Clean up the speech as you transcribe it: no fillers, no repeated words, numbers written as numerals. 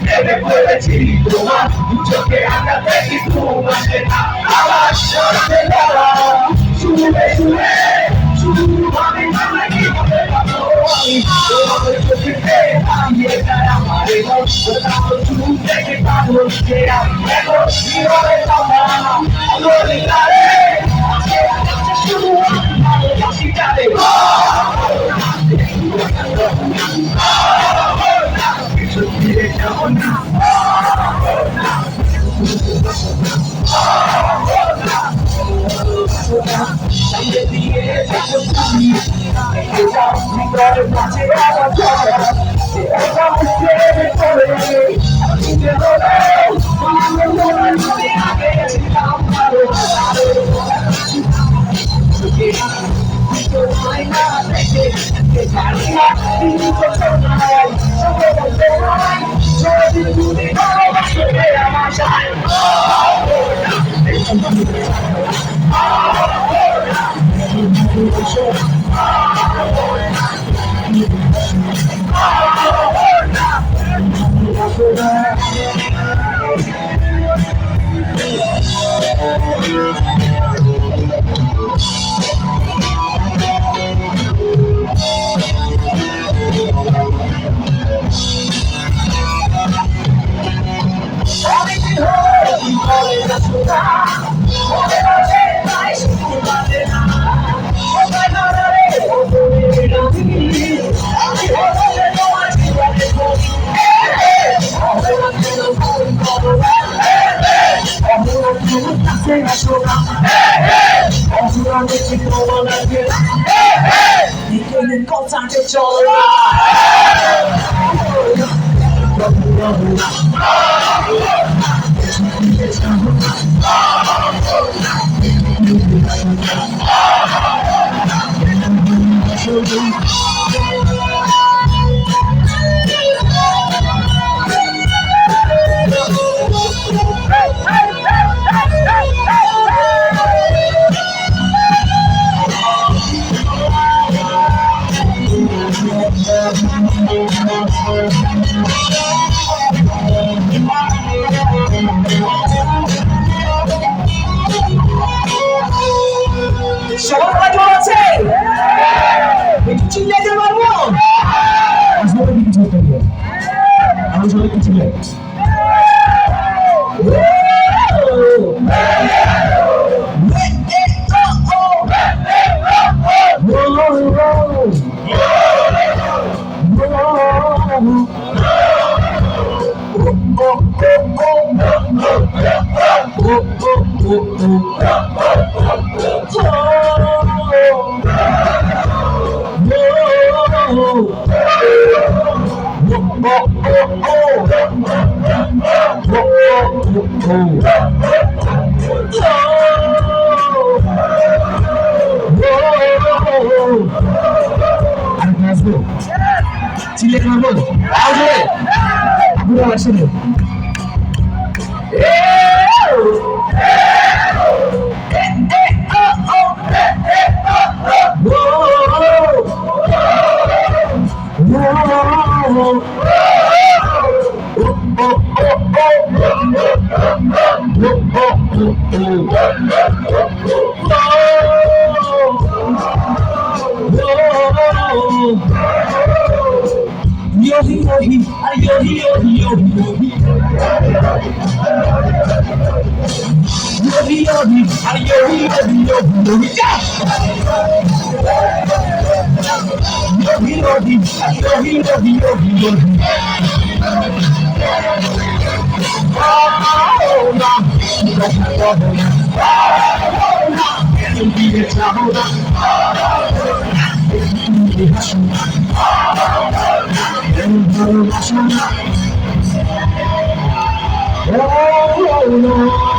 প্রেমে পড়েছি তোমার চোখে আঁকা দেখি তোমাকে আবার সরতে যাওয়া শুনে শুনে শুধু আমি আমার কিভাবে পাবো আমি তোমার চোখে দাঁড়িয়ে যায় আমার মন শুধু দেখে পাবো যে আমি এখন কিভাবে পাবো বলি তারে শুধু ভালোবাসি তারে কিছু ফিরে যাবো না সামনে দিয়ে যাবো তুমি ভিতরে মাঝে আমার এটা মুখে পড়ে নিজে হলে আমি আগে ছিলাম ভালো তোমায় না দেখে জানি না তুমি তো নাই সঙ্গে বলতে নাই যদি তুমি ভালোবাসবে আমার চাই 이거는 꽃한테 졸라 সবার কাজ আছে একটু চিল্লাতে পারবো আসলে কিছু করতে আমি সবাই কিছু চিল্লাই চিল্লে মারবো আপুরা আসলে yohi yohi yohi yohi yohi yohi yohi yohi yohi yohi yohi yohi yohi yohi yohi yohi yohi Oh, no.